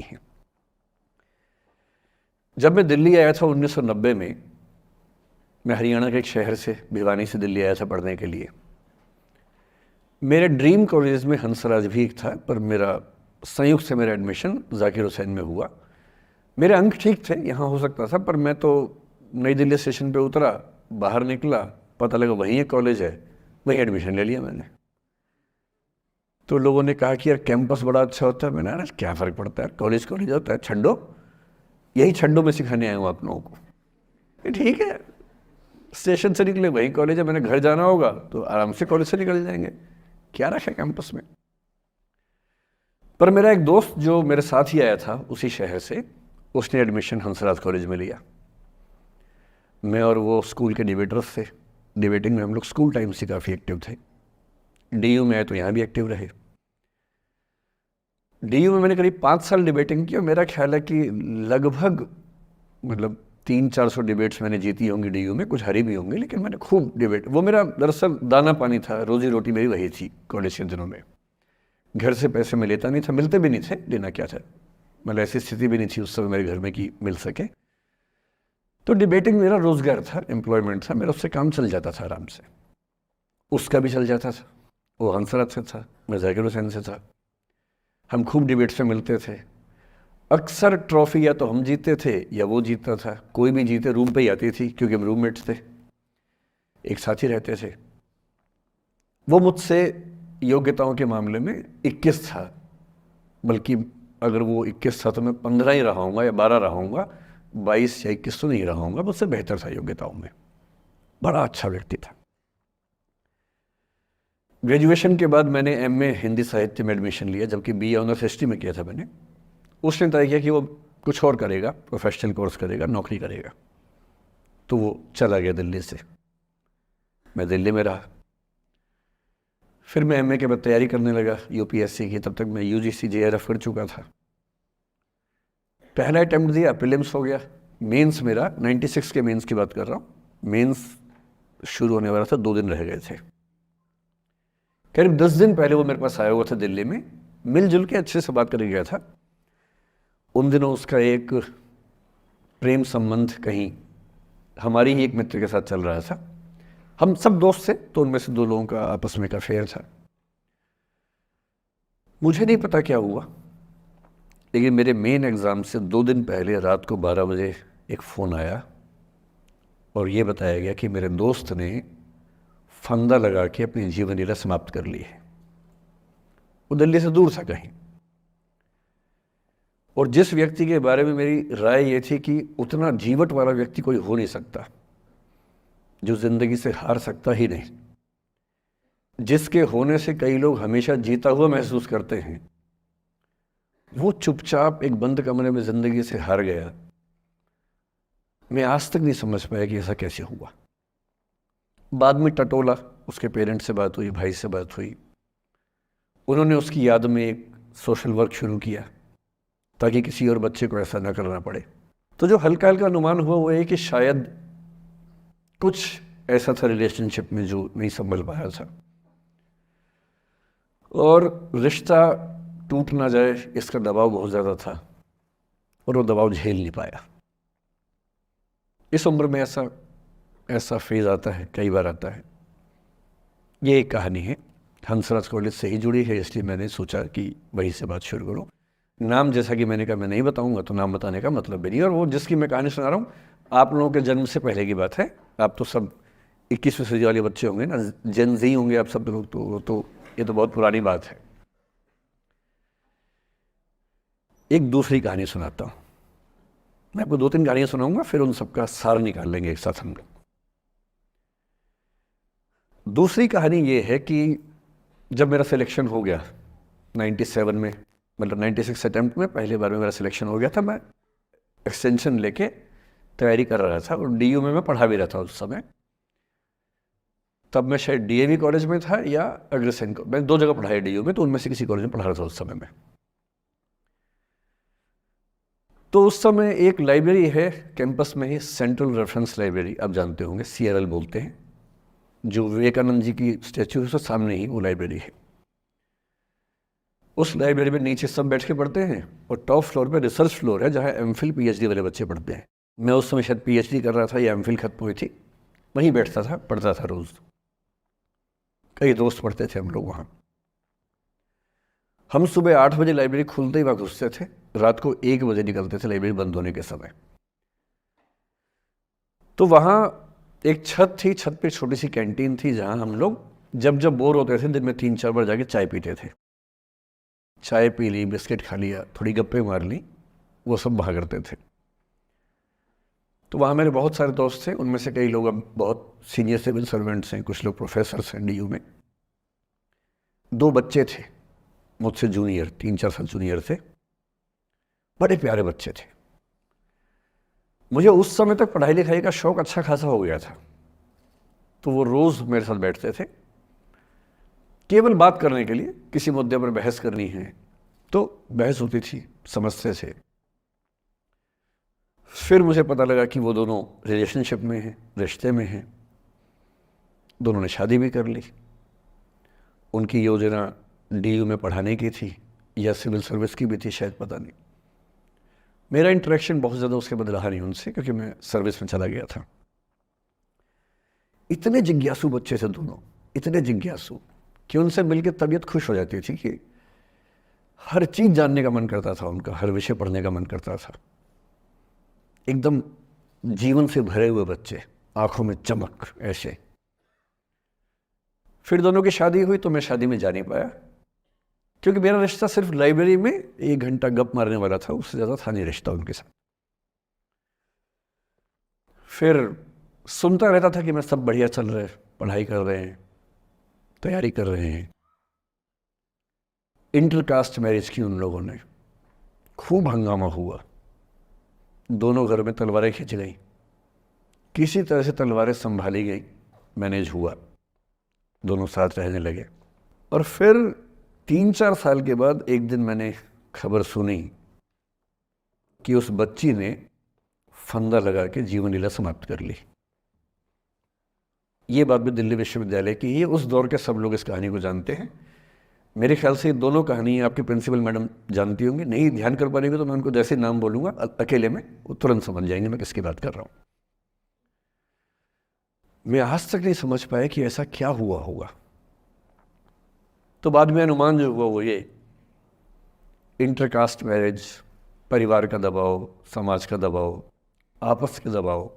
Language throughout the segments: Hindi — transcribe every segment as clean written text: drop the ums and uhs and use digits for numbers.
हैं। जब मैं दिल्ली आया था 1990 में, मैं हरियाणा के एक शहर से, भिवानी से दिल्ली आया था पढ़ने के लिए। मेरे ड्रीम कॉलेज में हंसराज भी एक था, पर मेरा संयुक्त से मेरा एडमिशन जाकिर हुसैन में हुआ। मेरे अंक ठीक थे, यहाँ हो सकता था, पर मैं तो नई दिल्ली स्टेशन पे उतरा, बाहर निकला, पता लगा वहीं एक कॉलेज है, वहीं एडमिशन ले लिया मैंने। तो लोगों ने कहा कि यार कैंपस बड़ा अच्छा होता है। मैंने अरे क्या फ़र्क पड़ता है, कॉलेज कॉलेज होता है, छंडो, यही छंडो में सिखाने आया हूँ आप लोगों को। ठीक है, स्टेशन से निकले वहीं कॉलेज है, मैंने घर जाना होगा तो आराम से कॉलेज से निकल जाएंगे, क्या रखा कैंपस में। पर मेरा एक दोस्त जो मेरे साथ ही आया था उसी शहर से, उसने एडमिशन हंसराज कॉलेज में लिया। मैं और वो स्कूल के डिबेटर्स थे, डिबेटिंग में हम लोग स्कूल टाइम से काफ़ी एक्टिव थे। डीयू में आए तो यहाँ भी एक्टिव रहे। डीयू में मैंने करीब 5 साल डिबेटिंग की और मेरा ख्याल है कि लगभग मतलब 300-400 डिबेट्स मैंने जीती होंगी डीयू में, कुछ हारी भी होंगी, लेकिन मैंने खूब डिबेट, वो मेरा दरअसल दाना पानी था, रोजी रोटी मेरी वही थी कॉलेज के दिनों में। घर से पैसे मैं लेता नहीं था, मिलते भी नहीं थे, लेना क्या था, मतलब ऐसी स्थिति भी नहीं थी उस समय मेरे घर में कि मिल सके। तो डिबेटिंग मेरा रोजगार था, एम्प्लॉयमेंट था मेरा, उससे काम चल जाता था आराम से। उसका भी चल जाता था, वो हंसराज से था, मैं जाकिर हुसैन से था, हम खूब डिबेट से मिलते थे। अक्सर ट्रॉफी या तो हम जीते थे या वो जीतता था, कोई भी जीते रूम पे ही आती थी क्योंकि हम रूममेट्स थे, एक साथ ही रहते थे। वो मुझसे योग्यताओं के मामले में 21 था, बल्कि अगर वो 21 था तो मैं 15 ही रहा हूँगा या 12 रहा हूँगा, 22 या 21 तो नहीं रहा हूँगा, मुझसे बेहतर था योग्यताओं में, बड़ा अच्छा व्यक्ति था। ग्रेजुएशन के बाद मैंने एमए हिंदी साहित्य में एडमिशन लिया, जबकि बीए ऑनर्स हिस्ट्री में किया था मैंने। उसने तय किया कि वो कुछ और करेगा, प्रोफेशनल कोर्स करेगा, नौकरी करेगा, तो वो चला गया दिल्ली से, मैं दिल्ली में रहा। फिर मैं एमए के बाद तैयारी करने लगा यूपीएससी की, तब तक मैं यूजीसी जेआरएफ कर चुका था। पहला अटेम्प्ट दिया, प्रीलिम्स हो गया, मेंस मेरा 96 के मेंस की बात कर रहा हूँ, मेंस शुरू होने वाला था, 2 दिन रह गए थे। करीब 10 दिन पहले वो मेरे पास आया हुआ था दिल्ली में, मिलजुल के अच्छे से बात करके गया था। उन दिनों उसका एक प्रेम संबंध कहीं हमारी ही एक मित्र के साथ चल रहा था, हम सब दोस्त थे, तो उनमें से 2 लोगों का आपस में का अफेयर था। मुझे नहीं पता क्या हुआ, लेकिन मेरे मेन एग्ज़ाम से 2 दिन पहले रात को 12 बजे एक फ़ोन आया और ये बताया गया कि मेरे दोस्त ने फंदा लगा के अपनी जीवन लीला समाप्त कर ली है। वो दिल्ली से दूर था कहीं, और जिस व्यक्ति के बारे में मेरी राय ये थी कि उतना जीवट वाला व्यक्ति कोई हो नहीं सकता, जो ज़िंदगी से हार सकता ही नहीं, जिसके होने से कई लोग हमेशा जीता हुआ महसूस करते हैं, वो चुपचाप एक बंद कमरे में ज़िंदगी से हार गया। मैं आज तक नहीं समझ पाया कि ऐसा कैसे हुआ। बाद में टटोला, उसके पेरेंट्स से बात हुई, भाई से बात हुई, उन्होंने उसकी याद में एक सोशल वर्क शुरू किया ताकि किसी और बच्चे को ऐसा ना करना पड़े। तो जो हल्का हल्का अनुमान हुआ वो ये कि शायद कुछ ऐसा था रिलेशनशिप में जो नहीं संभल पाया था, और रिश्ता टूट ना जाए इसका दबाव बहुत ज़्यादा था, और वो दबाव झेल नहीं पाया। इस उम्र में ऐसा फेज़ आता है, कई बार आता है। ये एक कहानी है, हंसराज कॉलेज से ही जुड़ी है, इसलिए मैंने सोचा कि वहीं से बात शुरू करूँ। नाम जैसा कि मैंने कहा मैं नहीं बताऊंगा, तो नाम बताने का मतलब भी नहीं। और वो जिसकी मैं कहानी सुना रहा हूँ, आप लोगों के जन्म से पहले की बात है, आप तो सब 21वीं सदी वाले बच्चे होंगे ना, जेन ज़ी होंगे आप सब लोग, तो ये तो बहुत पुरानी बात है। एक दूसरी कहानी सुनाता हूँ, मैं आपको 2-3 कहानियाँ सुनाऊंगा, फिर उन सबका सार निकाल लेंगे एक साथ हम लोग। दूसरी कहानी ये है कि जब मेरा सिलेक्शन हो गया 97 में, मतलब 96 अटैम्प्ट में पहली बार में मेरा सिलेक्शन हो गया था, मैं एक्सटेंशन लेके तैयारी कर रहा था, और डीयू में मैं पढ़ा भी रहा था उस समय। तब मैं शायद डीएवी कॉलेज में था या अग्रसेन, मैं 2 जगह पढ़ा है डीयू में, तो उनमें से किसी कॉलेज में पढ़ा रहा था उस समय में। तो उस समय एक लाइब्रेरी है कैंपस में ही, सेंट्रल रेफरेंस लाइब्रेरी, आप जानते होंगे, CRL बोलते हैं, जो विवेकानंद जी की स्टैच्यू है उसके सामने ही वो लाइब्रेरी है। उस लाइब्रेरी में नीचे सब बैठ के पढ़ते हैं और टॉप फ्लोर पे रिसर्च फ्लोर है जहाँ एमफिल पीएचडी वाले बच्चे पढ़ते हैं। मैं उस समय शायद पीएचडी कर रहा था या एमफिल खत्म हुई थी, वहीं बैठता था, पढ़ता था रोज़। कई दोस्त पढ़ते थे हम लोग वहाँ। हम सुबह 8 बजे लाइब्रेरी खुलते ही वहाँ घुसते थे, रात को 1 बजे निकलते थे लाइब्रेरी बंद होने के समय। तो वहाँ एक छत थी, छत पे छोटी सी कैंटीन थी जहाँ हम लोग जब जब बोर होते थे दिन में 3-4 बार जाके चाय पीते थे। चाय पी ली, बिस्किट खा लिया, थोड़ी गप्पे मार ली, वो सब वहाँ करते थे। तो वहाँ मेरे बहुत सारे दोस्त थे, उनमें से कई लोग अब बहुत सीनियर सिविल सर्वेंट्स हैं, कुछ लोग प्रोफेसर्स हैं डीयू में। 2 बच्चे थे मुझसे जूनियर, 3-4 साल जूनियर थे, बड़े प्यारे बच्चे थे। मुझे उस समय तक पढ़ाई लिखाई का शौक अच्छा खासा हो गया था, तो वो रोज़ मेरे साथ बैठते थे केवल बात करने के लिए। किसी मुद्दे पर बहस करनी है तो बहस होती थी, समझते थे। फिर मुझे पता लगा कि वो दोनों रिलेशनशिप में हैं, रिश्ते में हैं, दोनों ने शादी भी कर ली। उनकी योजना डीयू में पढ़ाने की थी या सिविल सर्विस की भी थी शायद, पता नहीं। मेरा इंटरेक्शन बहुत ज़्यादा उसके बाद रहा नहीं उनसे, क्योंकि मैं सर्विस में चला गया था। इतने जिज्ञासु बच्चे थे दोनों, इतने जिज्ञासु कि उनसे मिलकर तबीयत खुश हो जाती थी कि हर चीज़ जानने का मन करता था उनका, हर विषय पढ़ने का मन करता था। एकदम जीवन से भरे हुए बच्चे, आंखों में चमक ऐसे। फिर दोनों की शादी हुई तो मैं शादी में जा नहीं पाया, क्योंकि मेरा रिश्ता सिर्फ लाइब्रेरी में 1 घंटा गप मारने वाला था, उससे ज़्यादा था नहीं रिश्ता उनके साथ। फिर सुनता रहता था कि मैं सब बढ़िया चल रहे, पढ़ाई कर रहे हैं, तैयारी कर रहे हैं। इंटरकास्ट मैरिज की उन लोगों ने, खूब हंगामा हुआ, दोनों घर में तलवारें खिंच गई। किसी तरह से तलवारें संभाली गई, मैनेज हुआ, दोनों साथ रहने लगे। और फिर 3-4 साल के बाद एक दिन मैंने खबर सुनी कि उस बच्ची ने फंदा लगा के जीवन लीला समाप्त कर ली। ये बात भी दिल्ली विश्वविद्यालय की है, उस दौर के सब लोग इस कहानी को जानते हैं। मेरे ख्याल से ये दोनों कहानी आपकी प्रिंसिपल मैडम जानती होंगी, नहीं ध्यान कर पाएंगे तो मैं उनको जैसे नाम बोलूँगा अकेले में वो तुरंत समझ जाएंगे मैं किसकी बात कर रहा हूँ। मैं आज तक नहीं समझ पाया कि ऐसा क्या हुआ होगा। तो बाद में अनुमान जो हुआ वो ये, इंटरकास्ट मैरिज, परिवार का दबाव, समाज का दबाव, आपस के दबाव,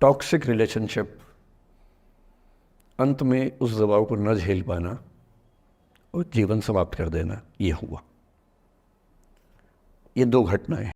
टॉक्सिक रिलेशनशिप, अंत में उस दबाव को न झेल पाना और जीवन समाप्त कर देना, ये हुआ। ये 2 घटनाएं हैं।